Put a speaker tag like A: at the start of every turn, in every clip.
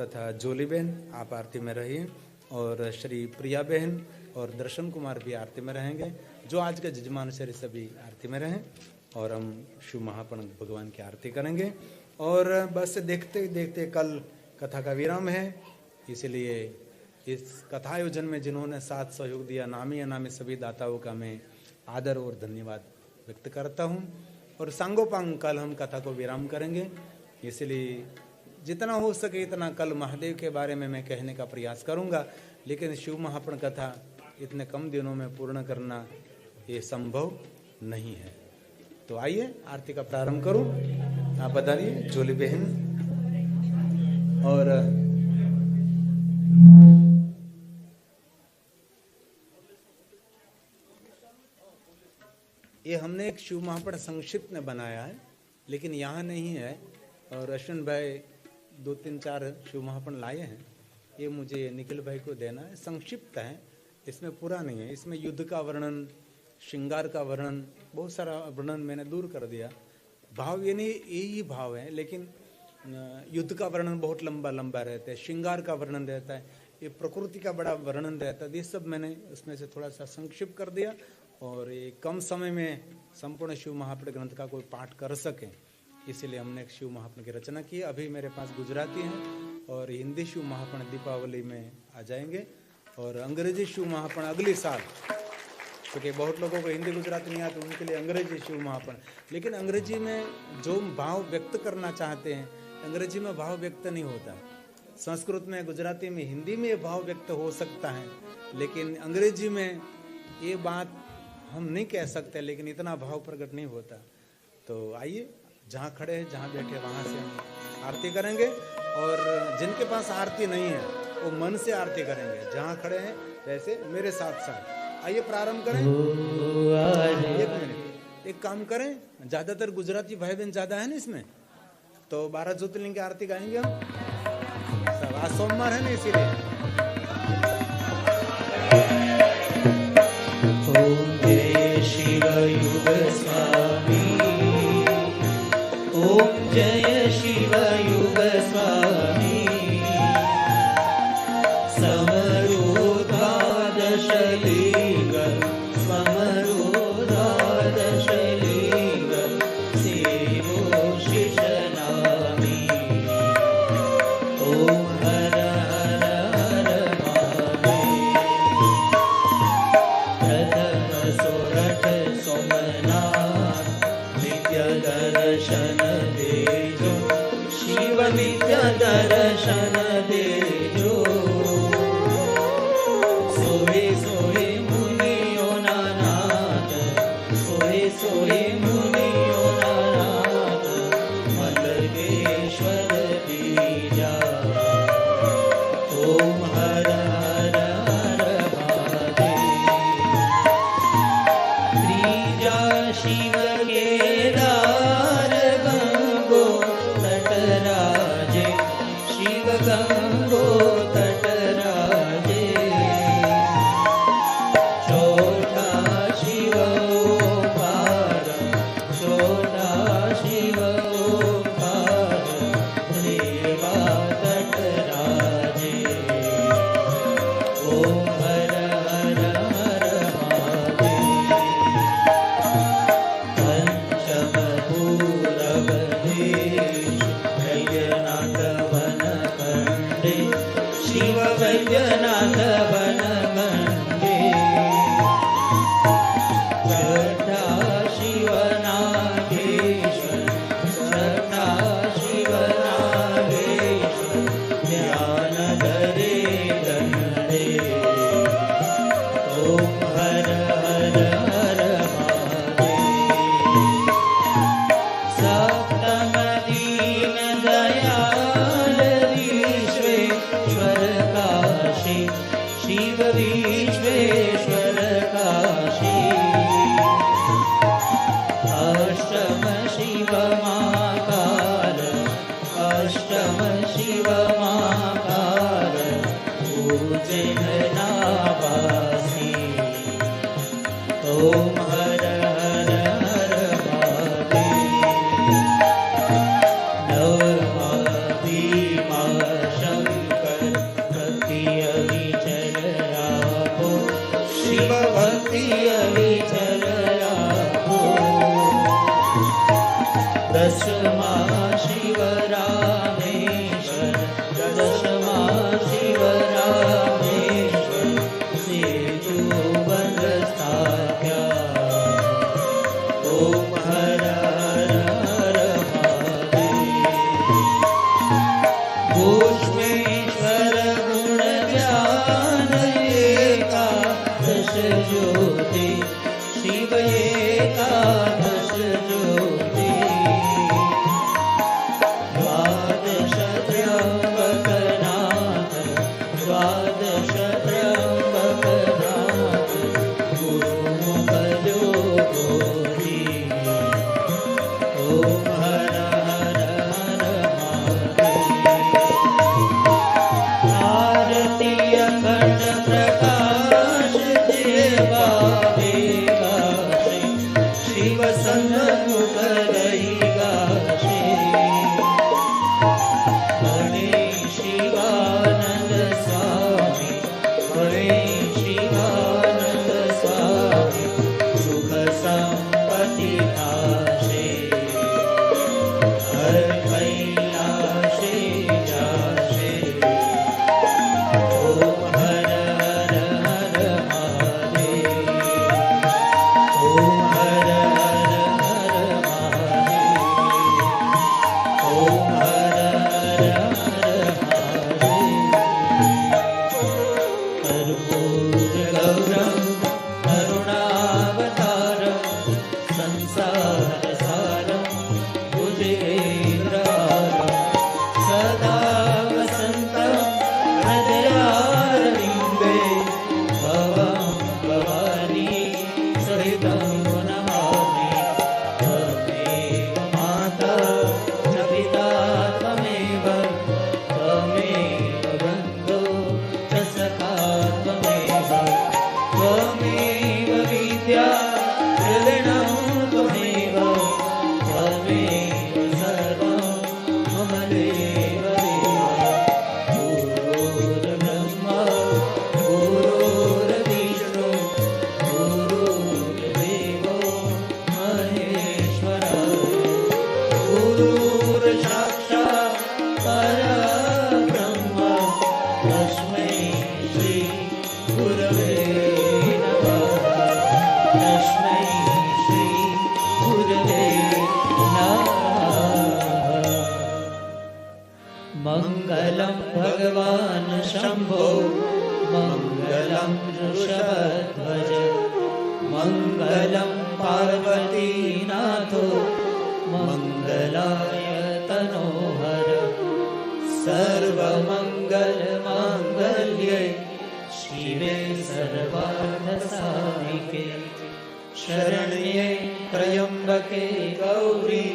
A: तथा जोली बहन आप आरती में रहिए, और श्री प्रिया बहन और दर्शन कुमार भी आरती में रहेंगे। जो आज के जजमान श्री सभी आरती में रहें, और हम शिव महापण भगवान की आरती करेंगे। और बस देखते देखते कल कथा का विराम है, इसलिए इस कथा आयोजन में जिन्होंने साथ सहयोग दिया, नामी अनामी सभी दाताओं का मैं आदर और धन्यवाद व्यक्त करता हूँ। और सांगोपांग कल हम कथा को विराम करेंगे, इसलिए जितना हो सके इतना कल महादेव के बारे में मैं कहने का प्रयास करूँगा, लेकिन शिव महापण कथा इतने कम दिनों में पूर्ण करना ये संभव नहीं है। तो आइए आरती का प्रारंभ करूं। आप बताइए जोली बहन। और ये हमने एक शिव महापण संक्षिप्त में बनाया है, लेकिन यहाँ नहीं है। और अश्विन भाई 2-3-4 शिव महापण लाए हैं, ये मुझे निखिल भाई को देना है। संक्षिप्त है, इसमें पूरा नहीं है। इसमें युद्ध का वर्णन, श्रृंगार का वर्णन, बहुत सारा वर्णन मैंने दूर कर दिया। भाव ये नहीं, यही भाव है, लेकिन युद्ध का वर्णन बहुत लंबा लंबा रहता है, श्रृंगार का वर्णन रहता है, ये प्रकृति का बड़ा वर्णन रहता है। ये सब मैंने उसमें से थोड़ा सा संक्षिप्त कर दिया, और ये कम समय में संपूर्ण शिव महापण ग्रंथ का कोई पाठ कर सके, इसीलिए हमने एक शिव महापण की रचना की। अभी मेरे पास गुजराती हैं और हिंदी शिव महापण दीपावली में आ जाएंगे, और अंग्रेजी शिव महापण अगले साल, क्योंकि बहुत लोगों को हिंदी गुजराती नहीं आती, उनके लिए अंग्रेजी शिव महापण। लेकिन अंग्रेजी में जो भाव व्यक्त करना चाहते हैं, अंग्रेजी में भाव व्यक्त नहीं होता। संस्कृत में, गुजराती में, हिंदी में भाव व्यक्त हो सकता है, लेकिन अंग्रेजी में ये बात हम नहीं कह सकते, लेकिन इतना भाव प्रकट नहीं होता। तो आइए, जहाँ खड़े हैं, जहाँ बैठे, वहाँ से हम आरती करेंगे। और जिनके पास आरती नहीं है वो मन से आरती करेंगे, जहाँ खड़े हैं वैसे मेरे साथ साथ। आइए प्रारंभ करें। एक मिनट, एक काम करें, ज्यादातर गुजराती भाई बहन ज्यादा है ना इसमें, तो 12 ज्योतिर्लिंग की आरती गाएंगे हम सब। आज सोमवार है ना, इसीलिए।
B: ओम जय शिव युग स्वामी, ओम जय शिव युग स्वामी। दर्शन देजो, सोहे सोहे मुनियो नाथ, सोहे सोहे मुनियो नाथ, मल्लेश्वर बीजा। ओम हर हर हर महादेव। त्रिजा शिव केदार गंगो तटराजे, शिव गंगो तटराजे। चौथा शिव ओंकार, चौथा शिव ओंकार, रेवा तटराजे। ओम हर हर हर महादेव। पंचम पूरब देश, जगन्नाथ वन खंडे, ज्योति शिव एकादश ज्योति द्वादश त्र्यंबकनाथ द्वादश त्र्यंबकनाथ गुरुमुख जो गोरी ओम हर हर हर महादेव आरती अखंड प्रकाश जेवा गाशे शिव सन्मुख रही गाशे हरे शिवानंद स्वामी हरे शिवानंद स्वामी सुख संपत्ति नाशे हर कैलाशे जाशे ओम हर हर हर महादेव ओम हर हर हर महादेव ओम हर हर हर महादेव कर्पूर गौरम करुणावतारम संसार सारम भुजगेन्द्रहारम सदा वसन्तं हृदयारविन्दे भवं भवानी सहितं नमामि त्वमेव माता च पिता त्वमेव त्वमेव बन्धो च सखा त्वमेव त्वमेव विद्या हृदयं त्वमेव त्वमेव सर्वं मम देव गुरुर्ब्रह्मा गुरुर्विष्णु गुरुर्देवो महेश्वरः गुरुर्साक्षात् परब्रह्म तस्मै श्री गुरवे नमः तस्मै श्री गुरवे नमः मङ्गलं भगवान् शम्भो मङ्गलं वृषभध्वज मङ्गलं पार्वतीनाथो मङ्गलाय तनोहर सर्वमङ्गलमाङ्गल्ये शिवे सर्वार्थसाधिके शरण्ये त्र्यम्बके गौरी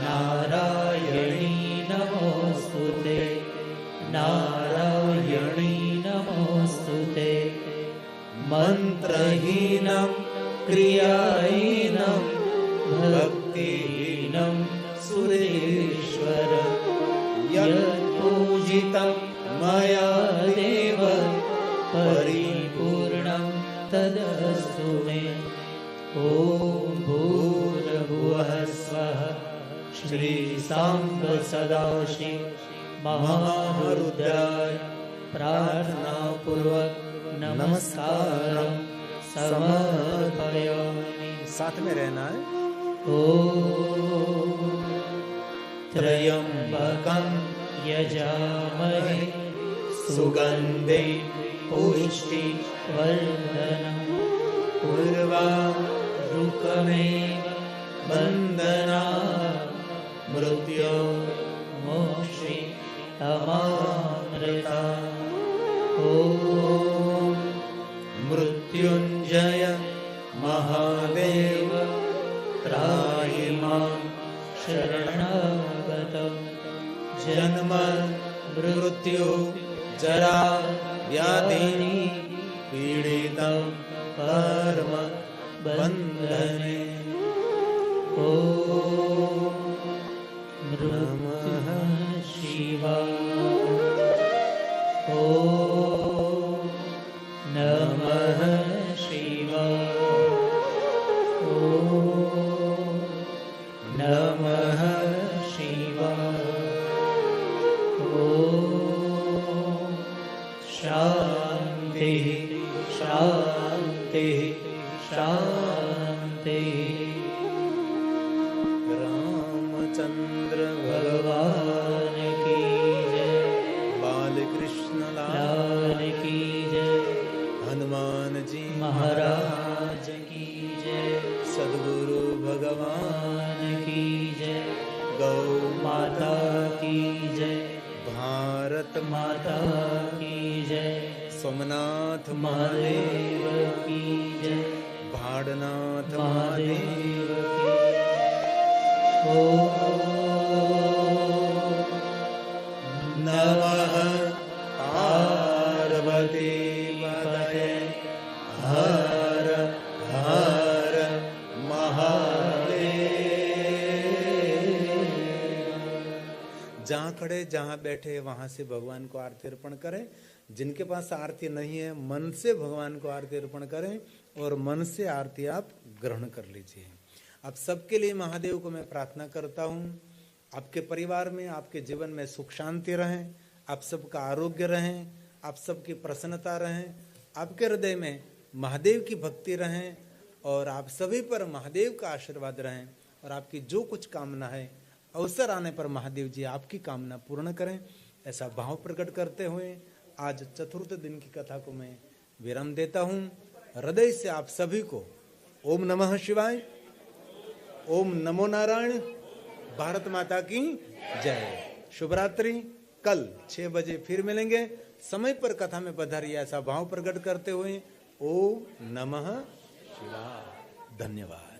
B: नारायणी नमोस्तुते नारायणी नमोस्तुते मन्त्रहीनं क्रियाहीनं भक्तिहीनं सुरेश्वर यत्पूजितं मया देव परिपूर्णं तदस्तु मे ॐ भूर्भुवः स्वः श्री सांब सदाशिव महारुद्राय प्रार्थनापूर्वक नमस्कारं समर्पयामि।
A: साथ में रहना है।
B: ॐ त्र्यम्बकं यजामहे सुगन्धे पुष्टिवर्धनम् उर्वारुकमेव बन्धनात् मृत्योर्मोक्षे अमामृतात् ॐ मृत्युञ्जय महादेव त्राहि मां शरणागतं जन्म मृत्यु जरा व्याधि पीडितं कर्म बन्धने ॐ नमः शिवाय ॐ नमः शिवाय ॐ नमः शिवाय ॐ शान्तिः शान्तिः शान्तिः।
A: रामचंद्र
B: भगवान की जय,
A: बालकृष्ण
B: लाल की जय,
A: हनुमान जी
B: महाराज माता की जय,
A: सोमनाथ
B: महादेव की जय,
A: भाड़नाथ
B: महादेव की ओ
A: नमः पार्वती पतये हर हर महादेव। जहाँ खड़े जहाँ बैठे वहां से भगवान को आरती अर्पण करें। जिनके पास आरती नहीं है मन से भगवान को आरती अर्पण करें और मन से आरती आप ग्रहण कर लीजिए। आप सबके लिए महादेव को मैं प्रार्थना करता हूँ, आपके परिवार में आपके जीवन में सुख शांति रहें, आप सबका आरोग्य रहें, आप सबकी प्रसन्नता रहें, आपके हृदय में महादेव की भक्ति रहें और आप सभी पर महादेव का आशीर्वाद रहें और आपकी जो कुछ कामना है अवसर आने पर महादेव जी आपकी कामना पूर्ण करें। ऐसा भाव प्रकट करते हुए आज चतुर्थ दिन की कथा को मैं विराम देता हूँ। हृदय से आप सभी को ओम नमः शिवाय, ओम नमो नारायण, भारत माता की जय। शुभ रात्रि। कल 6 बजे फिर मिलेंगे। समय पर कथा में पधारिए ऐसा भाव प्रकट करते हुए ओम नमः शिवाय। धन्यवाद।